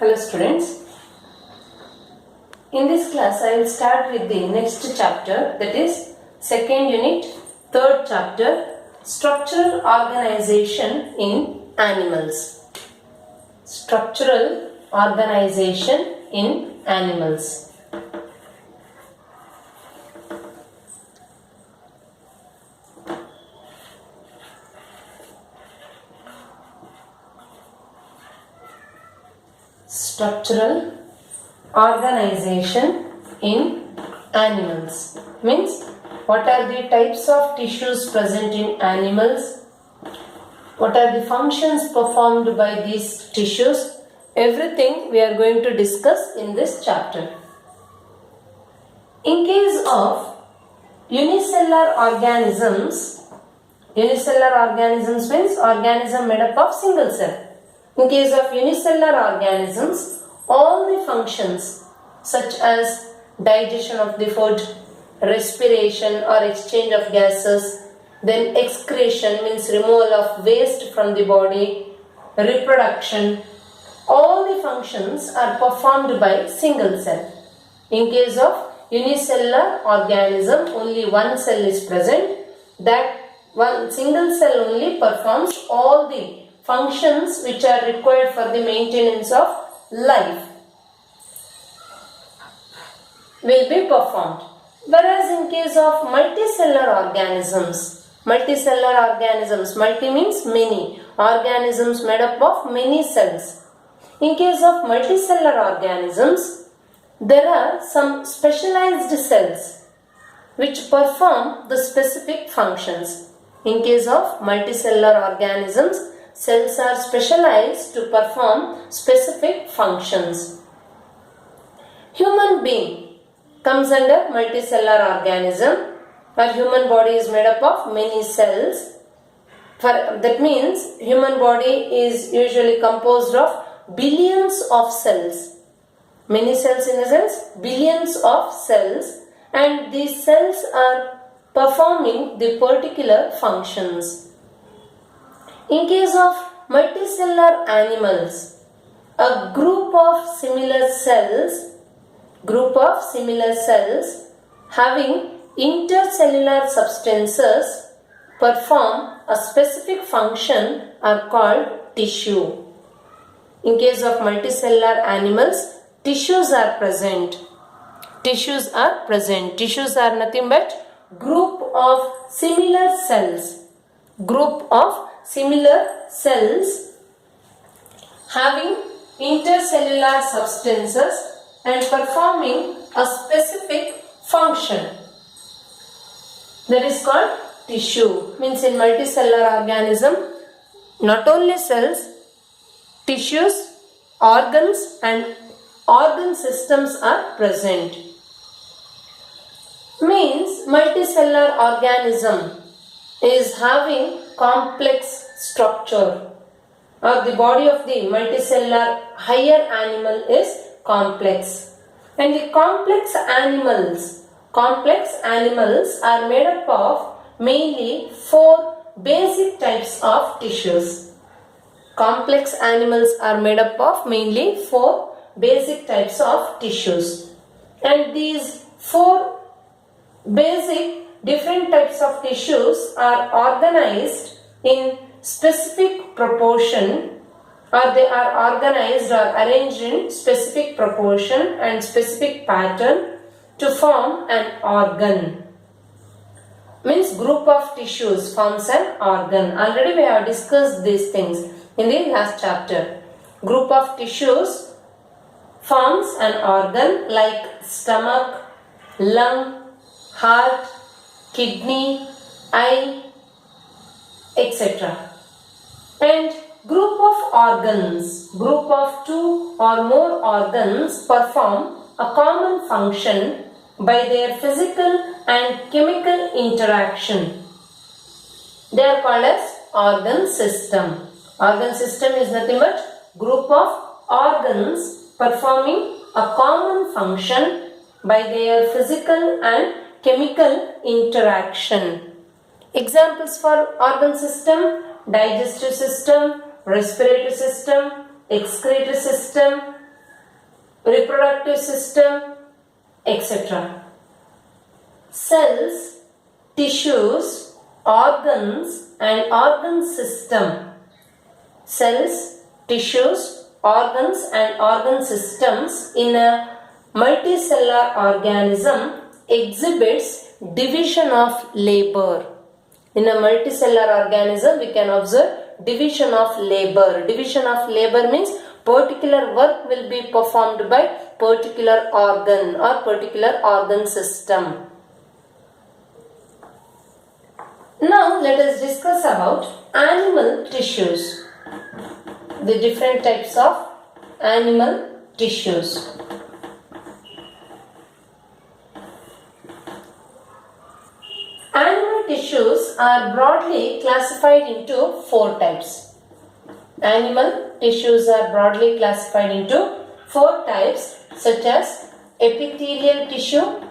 Hello students. In this class I will start with the next chapter, that is second unit, third chapter, structural organization in animals. Structural organization in animals. Structural organization in animals means what are the types of tissues present in animals, what are the functions performed by these tissues, everything we are going to discuss in this chapter. In case of unicellular organisms means organism made up of single cell. In case of unicellular organisms, all the functions such as digestion of the food, respiration or exchange of gases, then excretion means removal of waste from the body, reproduction, all the functions are performed by single cell. In case of unicellular organism, only one cell is present. That one single cell only performs all the functions which are required for the maintenance of life will be performed. Whereas in case of multicellular organisms, multi means many, organisms made up of many cells. In case of multicellular organisms, there are some specialized cells which perform the specific functions. In case of multicellular organisms, cells are specialized to perform specific functions. Human being comes under multicellular organism. Our human body is made up of many cells. That means human body is usually composed of billions of cells. Many cells in the sense billions of cells, and these cells are performing the particular functions. In case of multicellular animals, a group of similar cells having intercellular substances perform a specific function are called tissue. In case of multicellular animals, tissues are present. Tissues are nothing but group of similar cells. Having intercellular substances and performing a specific function. That is called tissue. Means in multicellular organism, not only cells, tissues, organs and organ systems are present. Means multicellular organism is having complex structure, or the body of the multicellular higher animal is complex, and the complex animals are made up of mainly 4 basic types of tissues. Complex animals are made up of mainly 4 basic types of tissues, and these 4 basic different types of tissues are organized in specific proportion, or they are organized or arranged in specific proportion and specific pattern to form an organ. Means group of tissues forms an organ. Already we have discussed these things in the last chapter. Group of tissues forms an organ like stomach, lung, heart, kidney, eye, etc. And group of 2 or more organs perform a common function by their physical and chemical interaction. They are called as organ system. Organ system is nothing but group of organs performing a common function by their physical and chemical interaction. Examples for organ system: digestive system, respiratory system, excretory system, reproductive system, etc. Cells, tissues, organs and organ system. Cells, tissues, organs and organ systems in a multicellular organism exhibits division of labor. In a multicellular organism, we can observe division of labor. Division of labor means particular work will be performed by particular organ or particular organ system. Now let us discuss about animal tissues. The different types of animal tissues. Animal tissues are broadly classified into four types. Animal tissues are broadly classified into four types such as epithelial tissue.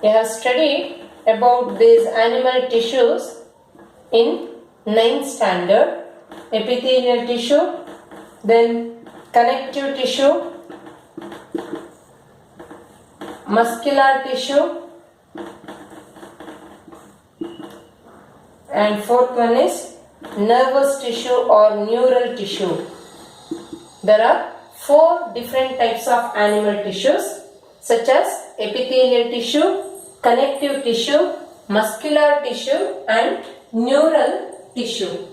We have studied about these animal tissues in 9th standard. Epithelial tissue, then connective tissue, muscular tissue, and fourth one is nervous tissue or neural tissue. There are four different types of animal tissues such as epithelial tissue, connective tissue, muscular tissue and neural tissue.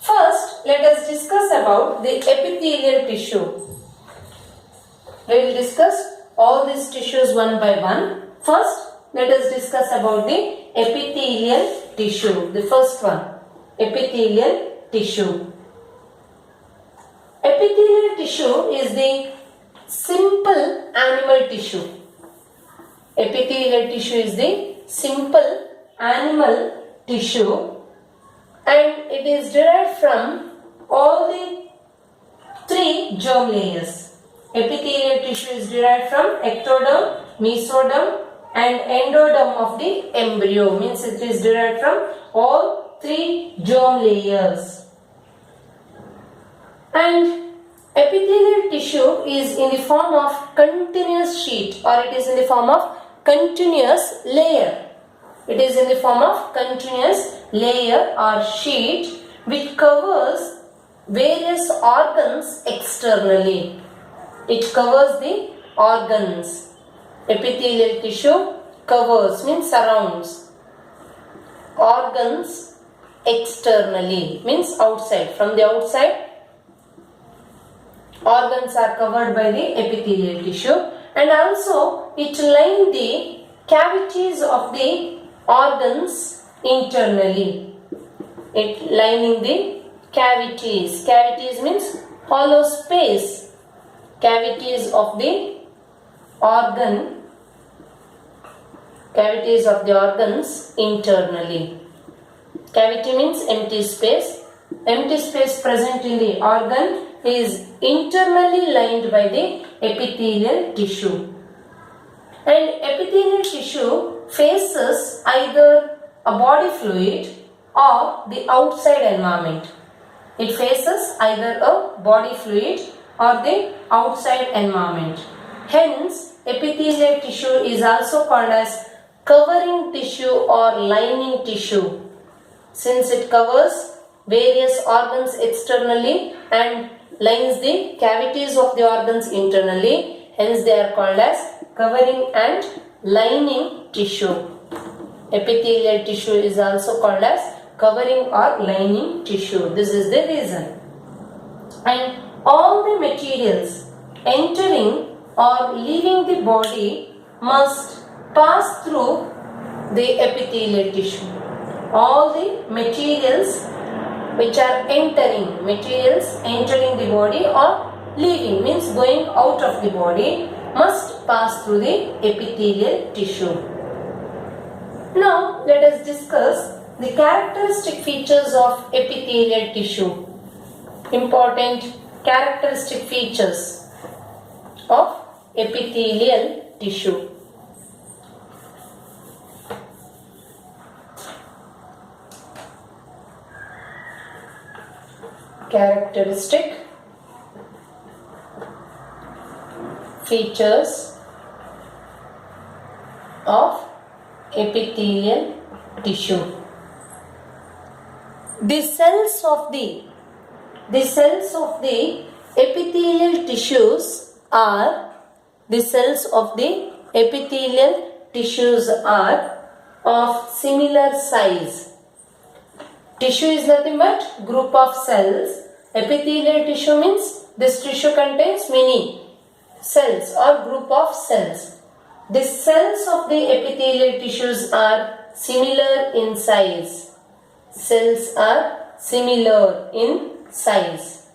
First, let us discuss about the epithelial tissue. We will discuss all these tissues one by one. First, let us discuss about the epithelial tissue. The first one, epithelial tissue. Epithelial tissue is the simple animal tissue. Epithelial tissue is the simple animal tissue and it is derived from all the three germ layers. Epithelial tissue is derived from ectoderm, mesoderm and endoderm of the embryo, means it is derived from all three germ layers. And epithelial tissue is in the form of continuous sheet or it is in the form of continuous layer. It is in the form of continuous layer or sheet which covers various organs externally. It covers the organs. Epithelial tissue covers means surrounds organs externally, means outside. From the outside, organs are covered by the epithelial tissue and also it lines the cavities of the organs internally. It lining the cavities. Cavities means hollow space. Cavities of the organ. Cavities of the organs internally. Cavity means empty space. Empty space present in the organ is internally lined by the epithelial tissue. And epithelial tissue faces either a body fluid or the outside environment. It faces either a body fluid or the outside environment. Hence, epithelial tissue is also called as covering tissue or lining tissue, since it covers various organs externally and lines the cavities of the organs internally. Hence, they are called as covering and lining tissue. Epithelial tissue is also called as covering or lining tissue. This is the reason. And all the materials entering or leaving the body must pass through the epithelial tissue. All the materials which are entering the body or leaving means going out of the body must pass through the epithelial tissue. Now let us discuss the characteristic features of epithelial tissue. Important characteristic features of epithelial tissue. Characteristic features of epithelial tissue. The cells of the epithelial tissues are of similar size. Tissue is nothing but group of cells. Epithelial tissue means this tissue contains many cells or group of cells. The cells of the epithelial tissues are similar in size. Cells are similar in size.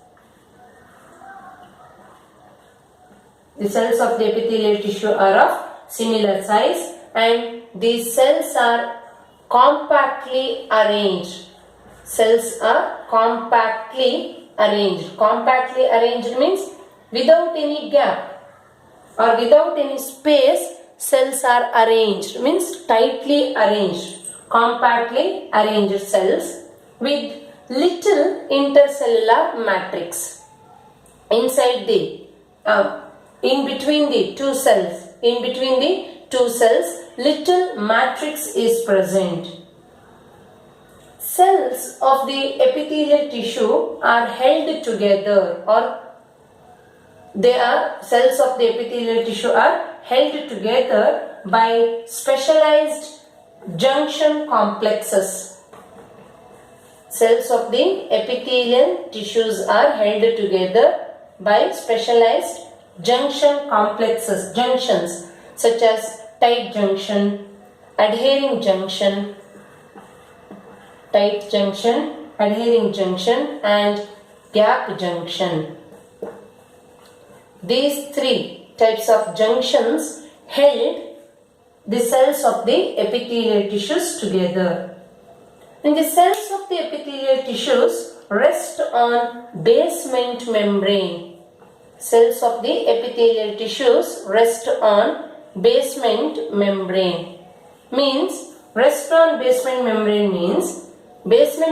The cells of the epithelial tissue are of similar size and these cells are compactly arranged. Cells are compactly arranged. Compactly arranged means without any gap or without any space, cells are arranged, means tightly arranged. Compactly arranged cells with little intercellular matrix. Inside the in between the two cells, little matrix is present. Cells of the epithelial tissue are held together cells of the epithelial tissue are held together by specialized junction complexes. Cells of the epithelial tissues are held together by specialized junction complexes, junctions such as tight junction, adhering junction, tight junction, adhering junction and gap junction. These three types of junctions held the cells of the epithelial tissues together. And the cells of the epithelial tissues rest on basement membrane. Cells of the epithelial tissues rest on basement membrane. Basement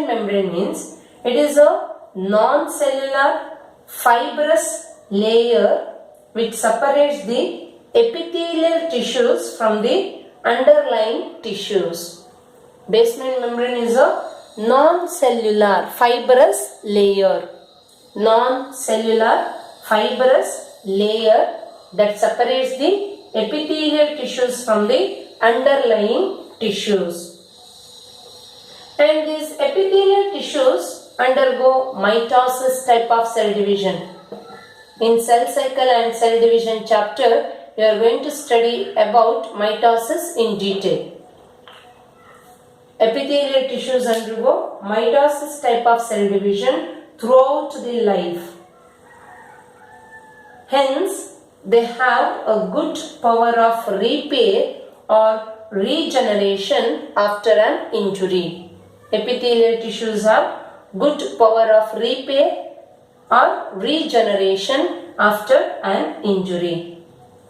membrane means it is a non-cellular fibrous layer which separates the epithelial tissues from the underlying tissues. Basement membrane is a non-cellular fibrous layer. Non-cellular fibrous layer that separates the epithelial tissues from the underlying tissues. And these epithelial tissues undergo mitosis type of cell division. In cell cycle and cell division chapter, we are going to study about mitosis in detail. Epithelial tissues undergo mitosis type of cell division throughout the life. Hence, they have a good power of repair or regeneration after an injury. Epithelial tissues have good power of repair or regeneration after an injury.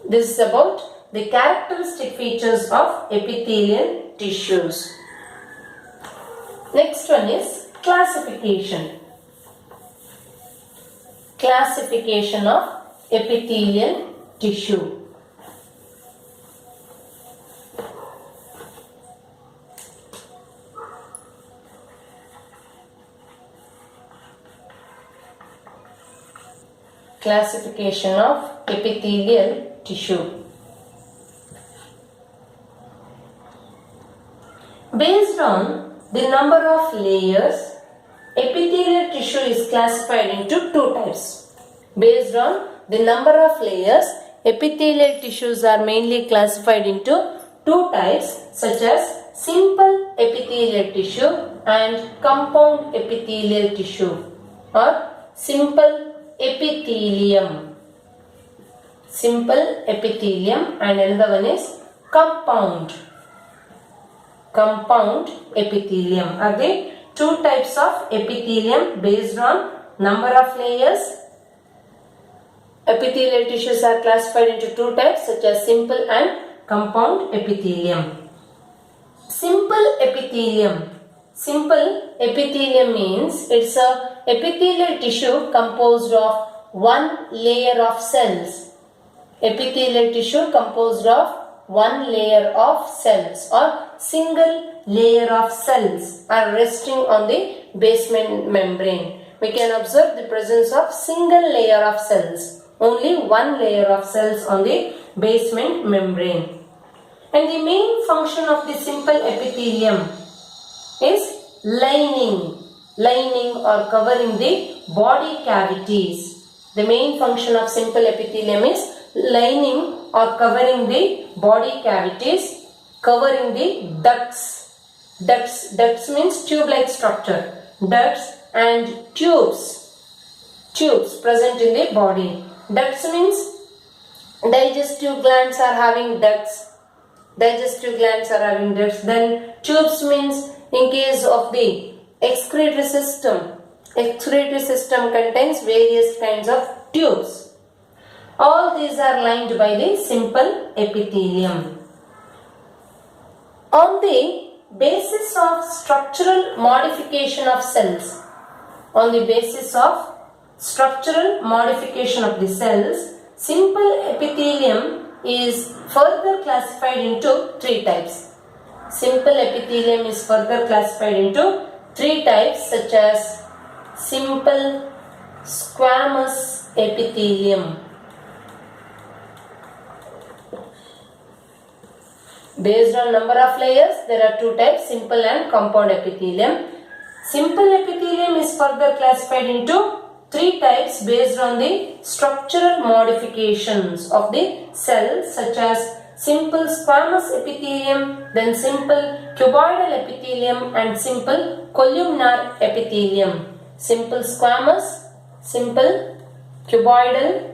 This is about the characteristic features of epithelial tissues. Next one is classification. Classification of epithelial tissue. Classification of epithelial tissue. Based on the number of layers, epithelial tissue is classified into two types. Based on the number of layers, epithelial tissues are mainly classified into two types such as simple epithelial tissue and compound epithelial tissue or simple epithelium. Simple epithelium and another one is compound epithelium. Are they two types of epithelium based on number of layers? Epithelial tissues are classified into two types such as simple and compound epithelium. Simple epithelium. Simple epithelium means it's a epithelial tissue composed of one layer of cells. epithelial tissue composed of one layer of cells or single layer of cells are resting on the basement membrane. We can observe the presence of single layer of cells, only one layer of cells on the basement membrane. And the main function of the simple epithelium is lining or covering the body cavities. The main function of simple epithelium is lining or covering the body cavities, covering the ducts. Ducts means tube-like structure. Ducts and tubes present in the body. Ducts means digestive glands are having ducts. Then tubes means in case of the excretory system contains various kinds of tubes. All these are lined by the simple epithelium. On the basis of structural modification of cells, simple epithelium is further classified into three types. Simple epithelium is further classified into three types such as simple squamous epithelium. Based on number of layers, there are two types, simple and compound epithelium. Simple epithelium is further classified into three types based on the structural modifications of the cells such as simple squamous epithelium, then simple cuboidal epithelium and simple columnar epithelium. Simple squamous, simple cuboidal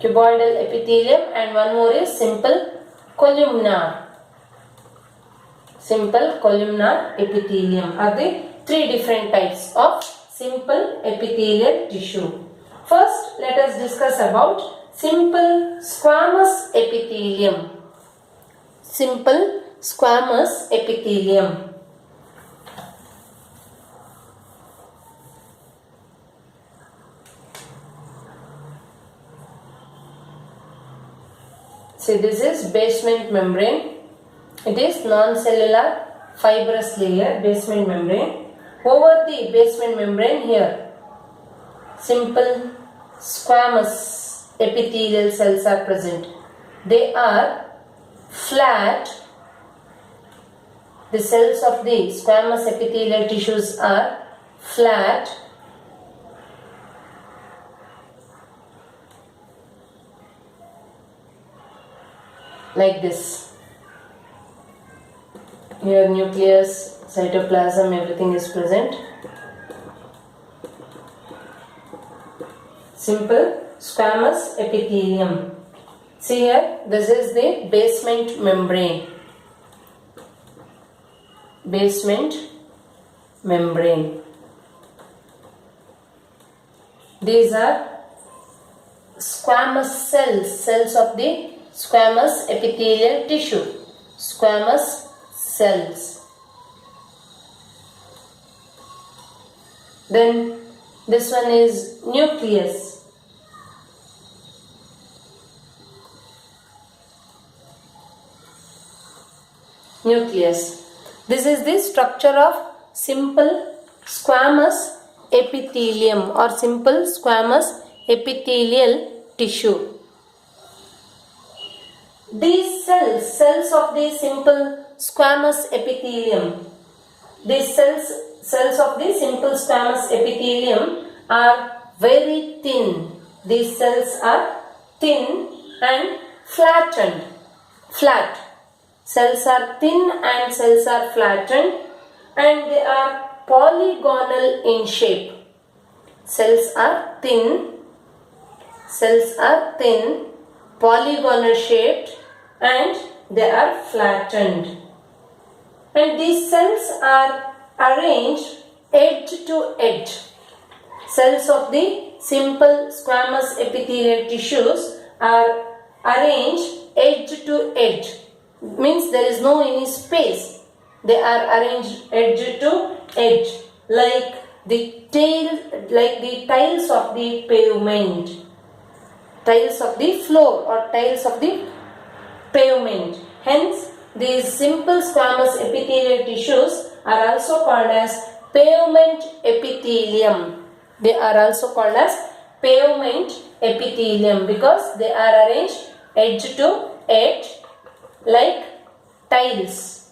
epithelium, and one more is simple columnar epithelium are the three different types of simple epithelial tissue. First, let us discuss about simple squamous epithelium. Simple squamous epithelium. See, this is basement membrane. It is non-cellular fibrous layer, basement membrane. Over the basement membrane here, simple squamous epithelial cells are present. They are flat. The cells of the squamous epithelial tissues are flat. Like this. Here nucleus, cytoplasm, everything is present. Simple squamous epithelium. See here, this is the basement membrane. Basement membrane. These are squamous cells of the squamous epithelial tissue. Squamous cells. Then this one is nucleus. This is the structure of simple squamous epithelium or simple squamous epithelial tissue. These cells of the simple squamous epithelium, these cells of the simple squamous epithelium are very thin. These cells are thin and flattened. Flat. Cells are thin and cells are flattened, and they are polygonal in shape. Cells are thin, polygonal shaped, and they are flattened. And these cells are arranged edge to edge. Cells of the simple squamous epithelial tissues are arranged edge to edge. Means there is no any space. They are arranged edge to edge like the tiles of the pavement. tiles of the floor or tiles of the pavement. Hence, these simple squamous epithelial tissues are also called as pavement epithelium. They are also called as pavement epithelium because they are arranged edge to edge like tiles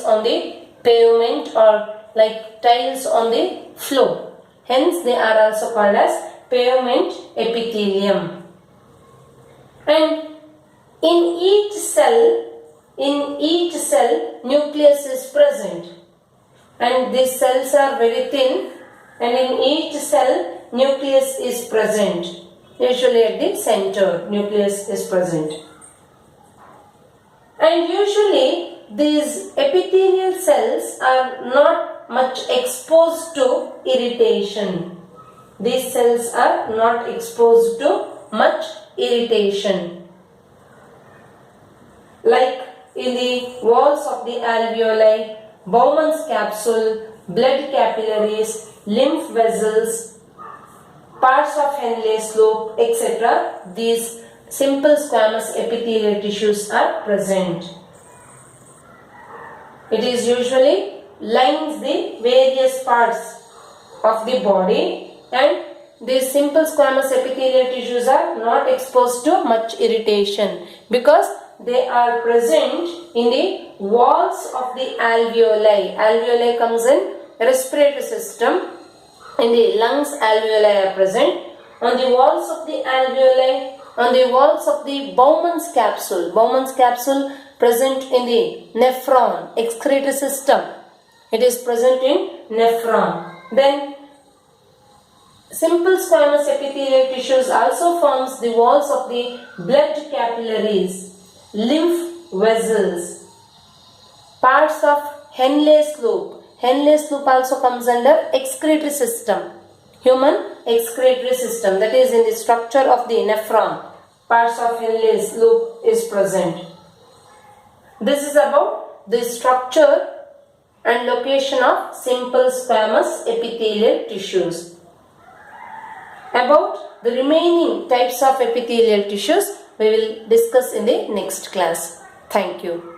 on the pavement or like tiles on the floor. Hence, they are also called as pavement epithelium. And in each cell, nucleus is present, and these cells are very thin, and in each cell, nucleus is present. Usually at the center, nucleus is present. And usually, these epithelial cells are not much exposed to irritation. These cells are not exposed to much irritation. Like in the walls of the alveoli, Bowman's capsule, blood capillaries, lymph vessels, parts of Henle's lobe, etc. These simple squamous epithelial tissues are present. It is usually lines the various parts of the body, and these simple squamous epithelial tissues are not exposed to much irritation because they are present in the walls of the alveoli. Alveoli comes in respiratory system. In the lungs, alveoli are present. On the walls of the alveoli, on the walls of the Bowman's capsule. Bowman's capsule present in the nephron, excretory system. It is present in nephron. Then simple squamous epithelial tissues also forms the walls of the blood capillaries, lymph vessels, parts of Henle's lobe. Henle's lobe also comes under excretory system, human excretory system, that is in the structure of the nephron. Parts of Henle's lobe is present. This is about the structure and location of simple squamous epithelial tissues. About the remaining types of epithelial tissues, we will discuss in the next class. Thank you.